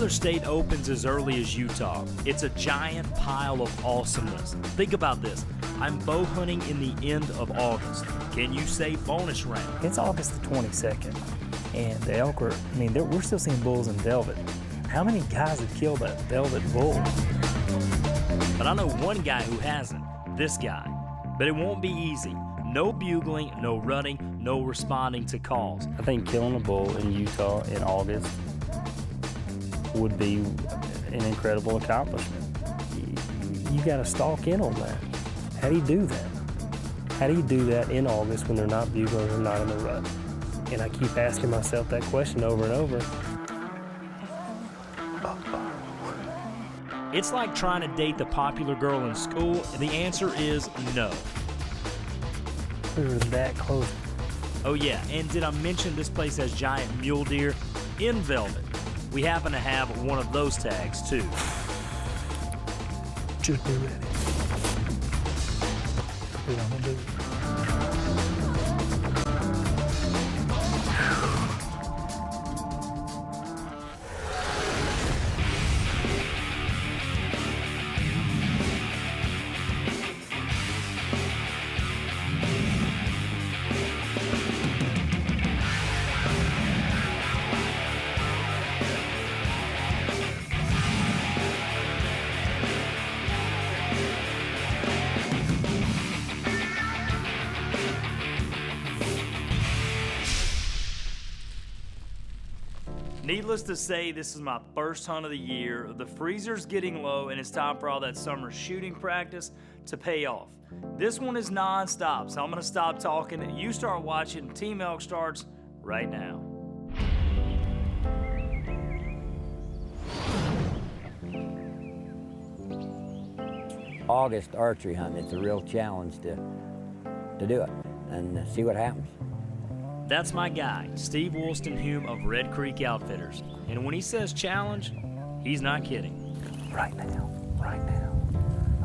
other state opens as early as Utah. It's a giant pile of awesomeness. Think about this. I'm bow hunting in the end of August. Can you say bonus round? It's August the 22nd, and the elk are, we're still seeing bulls in velvet. How many guys have killed that velvet bull? But I know one guy who hasn't, this guy. But it won't be easy. No bugling, no running, no responding to calls. I think killing a bull in Utah in August would be an incredible accomplishment. You got to stalk in on that. How do you do that? How do you do that in August when they're not bugling or not in the rut? And I keep asking myself that question over and over. It's like trying to date the popular girl in school, and the answer is no. We were that close. Oh yeah, and did I mention this place has giant mule deer in velvet? We happen to have one of those tags too. Just be ready. We're gonna do it. Needless to say, this is my first hunt of the year. The freezer's getting low, and it's time for all that summer shooting practice to pay off. This one is non-stop, so I'm gonna stop talking. You start watching. Team Elk starts right now. August archery hunt, it's a real challenge to do it and see what happens. That's my guy, Steve Woolston-Hume of Red Creek Outfitters. And when he says challenge, he's not kidding. Right now,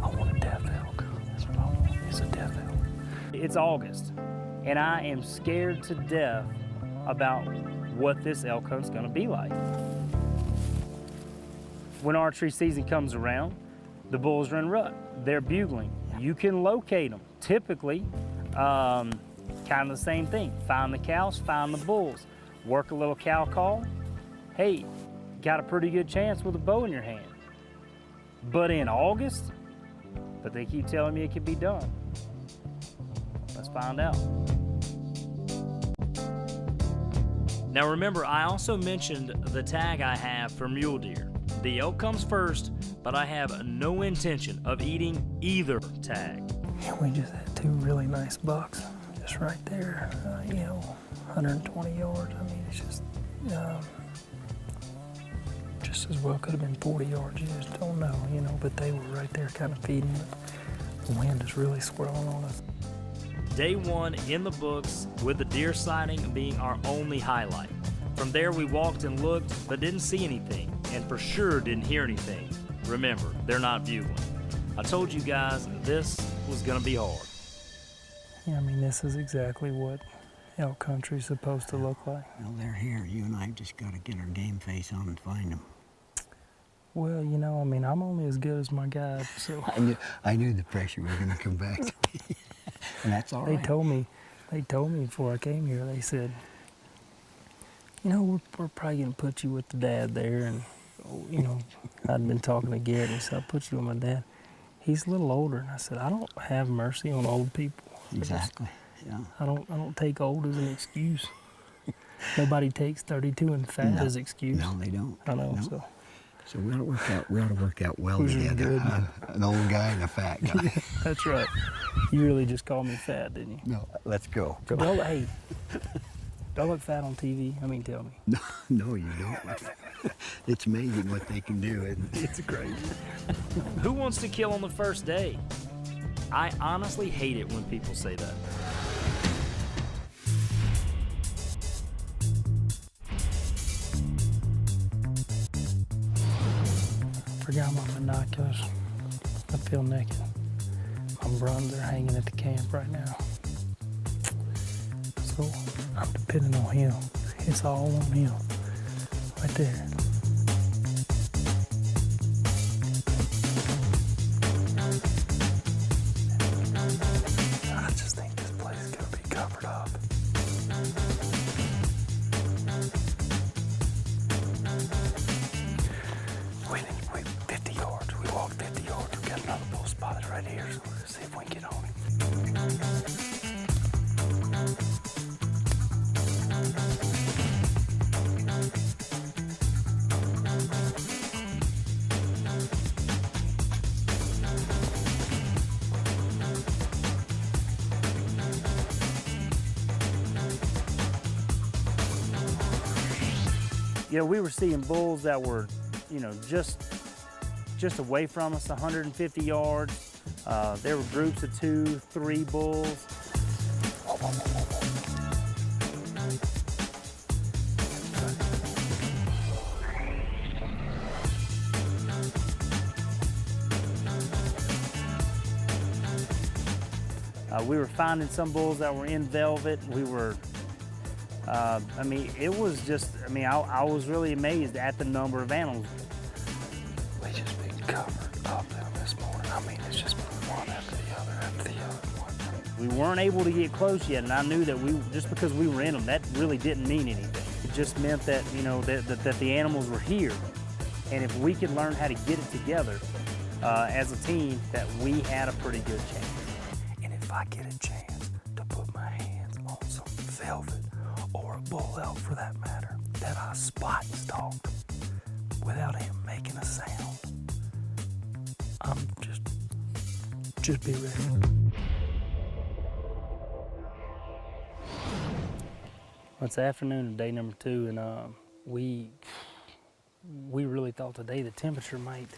I want a death elk. That's what I want. It's a death elk. It's August, and I am scared to death about what this elk hunt's gonna be like. When archery season comes around, the bulls run rut. They're bugling. You can locate them. Typically, kind of the same thing. Find the cows, find the bulls. Work a little cow call. Hey, got a pretty good chance with a bow in your hand. But in August, but they keep telling me it can be done. Let's find out. Now remember, I also mentioned the tag I have for mule deer. The elk comes first, but I have no intention of eating either tag. And we just had two really nice bucks. Just right there, 120 yards. I mean, it's just as well could have been 40 yards. You just don't know, but they were right there kind of feeding. The wind is really swirling on us. Day one in the books, with the deer sighting being our only highlight. From there, we walked and looked, but didn't see anything, and for sure didn't hear anything. Remember, they're not bugling. I told you guys this was gonna be hard. Yeah, this is exactly what elk country's supposed to look like. Well, they're here. You and I just got to get our game face on and find them. Well, I'm only as good as my guide, so. I knew the pressure was going to come back to me, and that's all right. They told me before I came here, they said, we're probably going to put you with the dad there, and, I'd been talking to Garrett, and he said, I'll put you with my dad. He's a little older, and I said, I don't have mercy on old people. Exactly. Yeah. I don't take old as an excuse. Nobody takes 32 and fat as excuse. No, they don't. I know. No. So we ought to work out well together. An old guy and a fat guy. That's right. You really just called me fat, didn't you? No. Let's go. Hey, do I look fat on TV? Tell me. No, you don't. It's amazing what they can do, isn't it? It's crazy. Who wants to kill on the first day? I honestly hate it when people say that. Forgot my binoculars. I feel naked. My bruns are hanging at the camp right now. So I'm depending on him. It's all on him. Right there. right here, so we'll see if we can get on him. You know, we were seeing bulls that were, you know, just away from us, 150 yards. There were groups of 2, 3 bulls. We were finding some bulls that were in velvet. We were, I mean, it was just, I mean, I was really amazed at the number of animals. We just been covered up in this morning. I mean, it's just been one after the other after the other. We weren't able to get close yet, and I knew that just because we were in them, that really didn't mean anything. It just meant that, you know, that the animals were here. And if we could learn how to get it together as a team, that we had a pretty good chance. And if I get a chance to put my hands on some velvet, or a bull elk for that matter, that I spot and stalked without him making a sound, I'm just be ready. It's afternoon of day number 2, and we really thought today the temperature might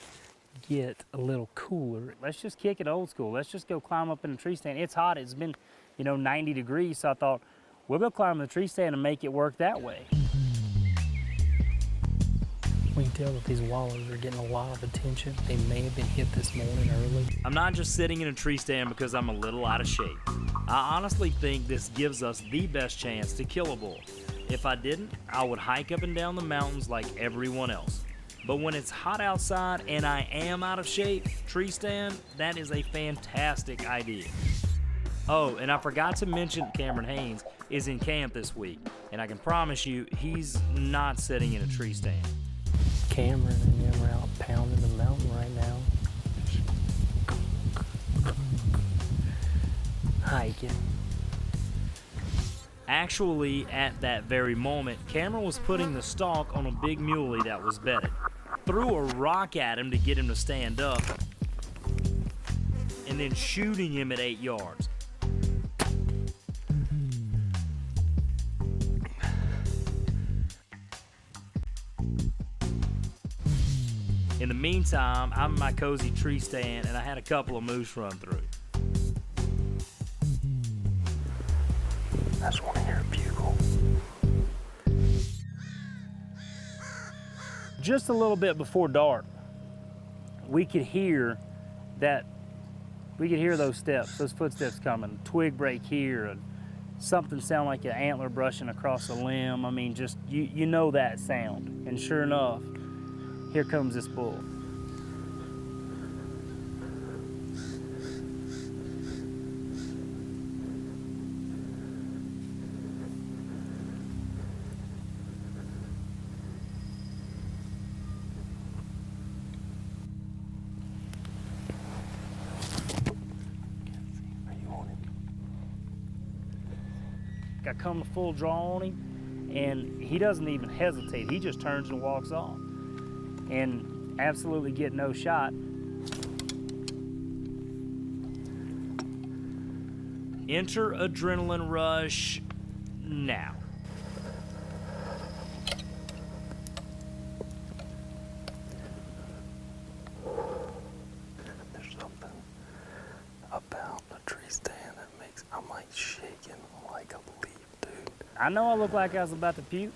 get a little cooler. Let's just kick it old school. Let's just go climb up in a tree stand. It's hot. It's been, you know, 90 degrees, so I thought, we'll go climb the tree stand and make it work that way. We can tell that these wallows are getting a lot of attention. They may have been hit this morning early. I'm not just sitting in a tree stand because I'm a little out of shape. I honestly think this gives us the best chance to kill a bull. If I didn't, I would hike up and down the mountains like everyone else. But when it's hot outside and I am out of shape, tree stand, that is a fantastic idea. Oh, and I forgot to mention Cameron Haynes is in camp this week, and I can promise you he's not sitting in a tree stand. Cameron and them are out pounding the mountain right now. Hiking. Actually, at that very moment, Cameron was putting the stalk on a big muley that was bedded. Threw a rock at him to get him to stand up, and then shooting him at 8 yards. In the meantime, I'm in my cozy tree stand, and I had a couple of moose run through. I just want to hear a bugle. Just a little bit before dark, we could hear those steps, those footsteps coming, twig break here, and something sound like an antler brushing across a limb. I mean, just, you know that sound. And sure enough, here comes this bull. I come to full draw on him, and he doesn't even hesitate. He just turns and walks off, and absolutely get no shot. Enter adrenaline rush now. There's something about the tree stand that makes, I'm like shaking like a leaf, dude. I know I look like I was about to puke.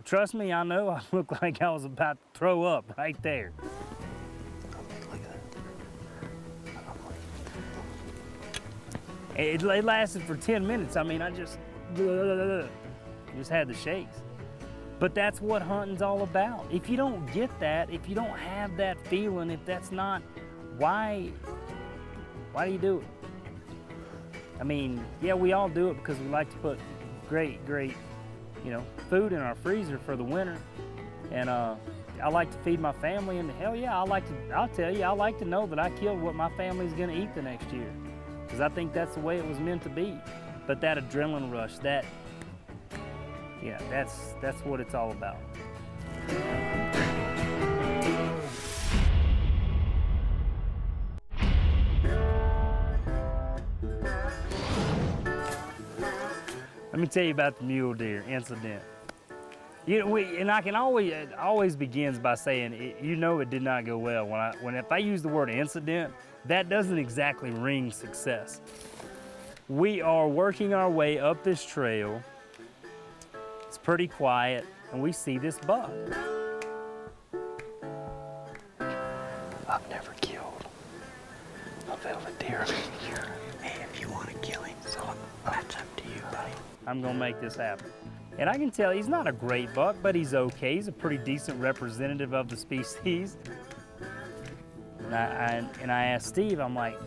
Trust me, I know I look like I was about to throw up right there. I mean, look at that. I'm like, It lasted for 10 minutes. I mean, I just had the shakes. But that's what hunting's all about. If you don't get that, if you don't have that feeling, if that's not, why do you do it? I mean, yeah, we all do it because we like to put great, you know, food in our freezer for the winter. And I like to feed my family, and hell yeah, I'll tell you, I like to know that I killed what my family's gonna eat the next year. Because I think that's the way it was meant to be. But that adrenaline rush, that's what it's all about. Let me tell you about the mule deer incident. It always begins by saying, it did not go well. If I use the word incident, that doesn't exactly ring success. We are working our way up this trail. It's pretty quiet, and we see this buck. I've never killed a velvet deer. Hey, if you want to kill him, so that's up to you, buddy. I'm gonna make this happen. And I can tell he's not a great buck, but he's okay. He's a pretty decent representative of the species. And I asked Steve, I'm like,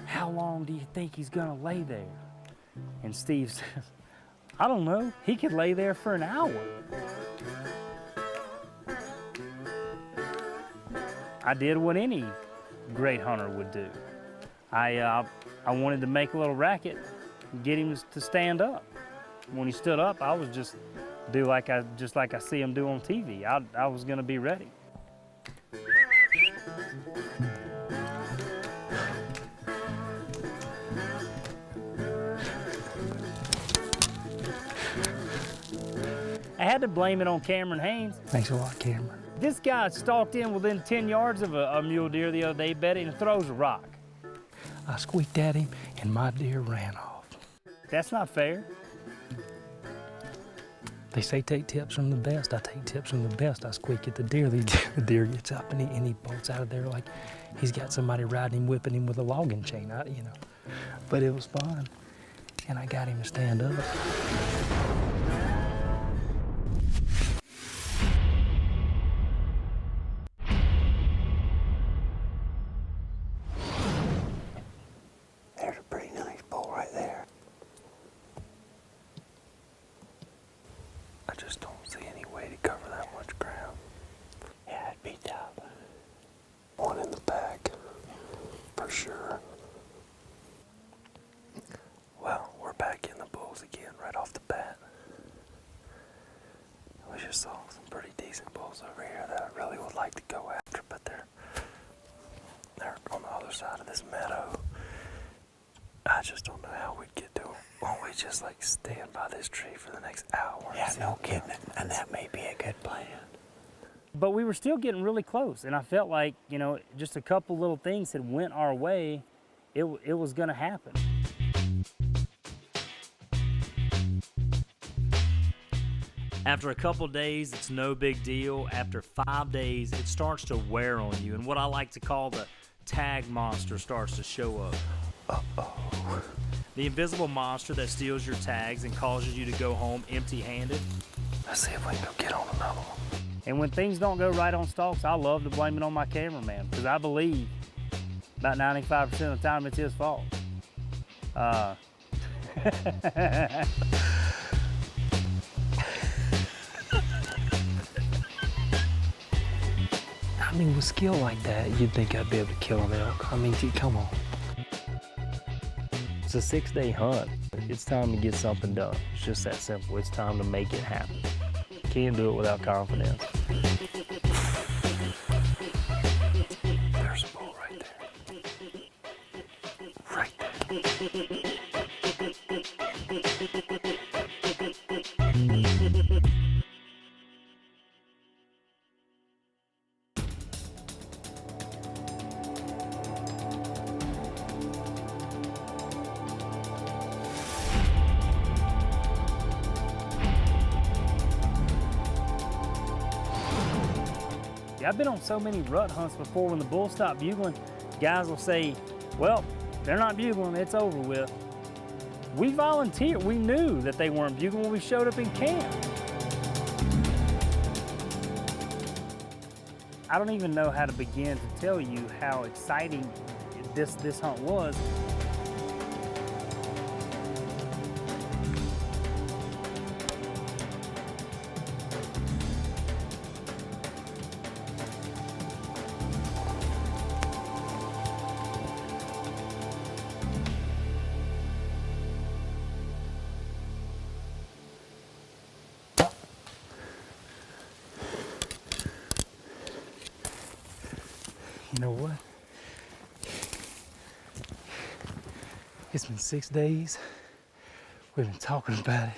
how long do you think he's gonna lay there? And Steve says, I don't know. He could lay there for an hour. I did what any great hunter would do. I wanted to make a little racket and get him to stand up. When he stood up, I was just like I see him do on TV. I was gonna be ready. I had to blame it on Cameron Haynes. Thanks a lot, Cameron. This guy stalked in within 10 yards of a mule deer the other day, bet it, and throws a rock. I squeaked at him, and my deer ran off. That's not fair. They say take tips from the best. I take tips from the best. I squeak at the deer. The deer gets up and he bolts out of there like he's got somebody riding him, whipping him with a logging chain. But it was fun, and I got him to stand up. There's a pretty nice bull right there. I just don't see any way to cover that much ground. Yeah, it'd be tough. One in the back, for sure. Well, we're back in the bulls again right off the bat. We just saw some pretty decent bulls over here that I really would like to go after, but they're on the other side of this meadow. I just don't know how we'd get to them. Why don't we just stand by this tree for the next hour? Yeah, no kidding. And that may be a good plan. But we were still getting really close, and I felt like, just a couple little things had went our way, it was gonna happen. After a couple days, it's no big deal. After 5 days, it starts to wear on you, and what I like to call the tag monster starts to show up. Uh-oh. The invisible monster that steals your tags and causes you to go home empty-handed. Let's see if we can go get on another one. And when things don't go right on stalks, I love to blame it on my cameraman, because I believe about 95% of the time it's his fault. With skill like that, you'd think I'd be able to kill an elk. Come on. It's a 6-day hunt. It's time to get something done. It's just that simple. It's time to make it happen. Can't do it without confidence. There's a bull right there. Right there. I've been on so many rut hunts before. When the bulls stop bugling, guys will say, well, they're not bugling, it's over with. We volunteered. We knew that they weren't bugling when we showed up in camp. I don't even know how to begin to tell you how exciting this hunt was. You know what? It's been 6 days. We've been talking about it.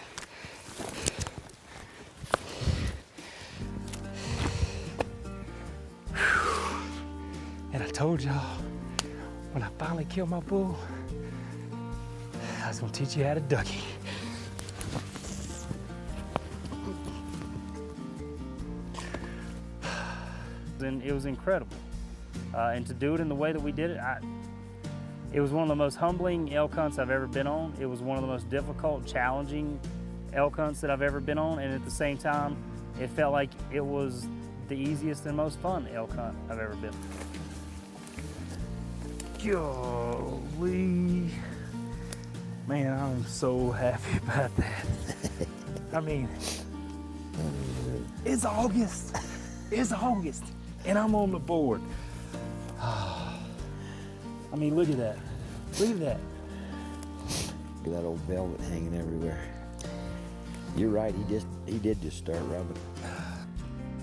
And I told y'all, when I finally killed my bull, I was gonna teach you how to ducky. And it was incredible. And to do it in the way that we did it, it was one of the most humbling elk hunts I've ever been on. It was one of the most difficult, challenging elk hunts that I've ever been on. And at the same time, it felt like it was the easiest and most fun elk hunt I've ever been. Golly. Man, I'm so happy about that. I mean, it's August. It's August, and I'm on the board. I mean, look at that. Look at that. Look at that old velvet hanging everywhere. You're right, he did just start rubbing.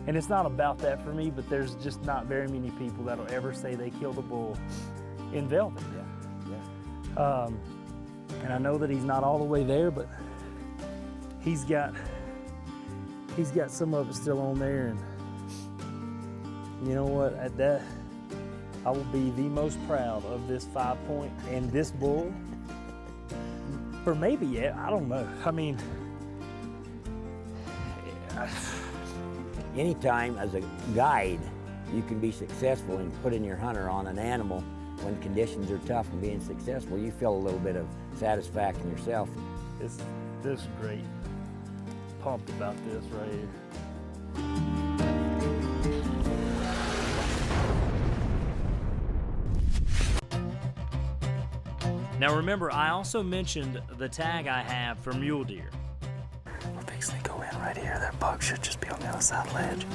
And it's not about that for me, but there's just not very many people that'll ever say they killed a bull in velvet. Yeah. And I know that he's not all the way there, but he's got some of it still on there. And you know what? At that, I will be the most proud of this 5-point and this bull for maybe yet. I don't know. I mean, anytime as a guide, you can be successful in putting your hunter on an animal when conditions are tough and being successful. You feel a little bit of satisfaction yourself. this is great. Pumped about this right here. Now remember, I also mentioned the tag I have for mule deer. I'm fixing to go in right here. That buck should just be on the other side of the ledge.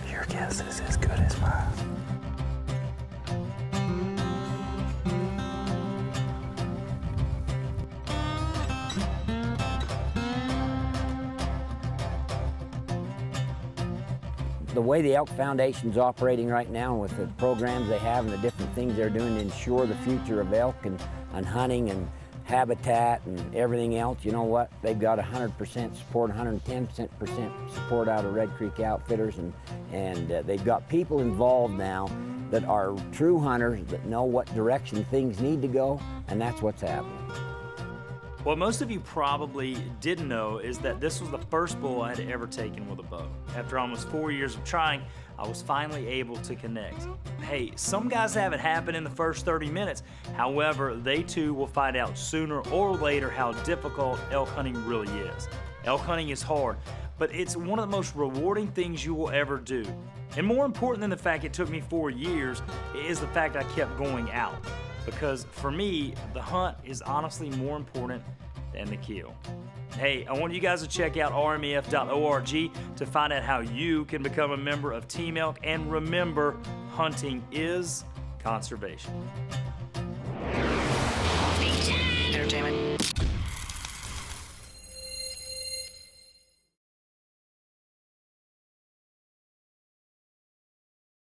Your guess is as good as mine. The way the Elk Foundation's operating right now with the programs they have and the different things they're doing to ensure the future of elk and hunting and habitat and everything else, you know what? They've got 100% support, 110% support out of Red Creek Outfitters, and they've got people involved now that are true hunters that know what direction things need to go, and that's what's happening. What most of you probably didn't know is that this was the first bull I had ever taken with a bow. After almost 4 years of trying, I was finally able to connect. Hey, some guys have it happen in the first 30 minutes. However, they too will find out sooner or later how difficult elk hunting really is. Elk hunting is hard, but it's one of the most rewarding things you will ever do. And more important than the fact it took me 4 years is the fact I kept going out. Because for me, the hunt is honestly more important than the kill. Hey, I want you guys to check out rmef.org to find out how you can become a member of Team Elk, and remember, hunting is conservation. Entertainment.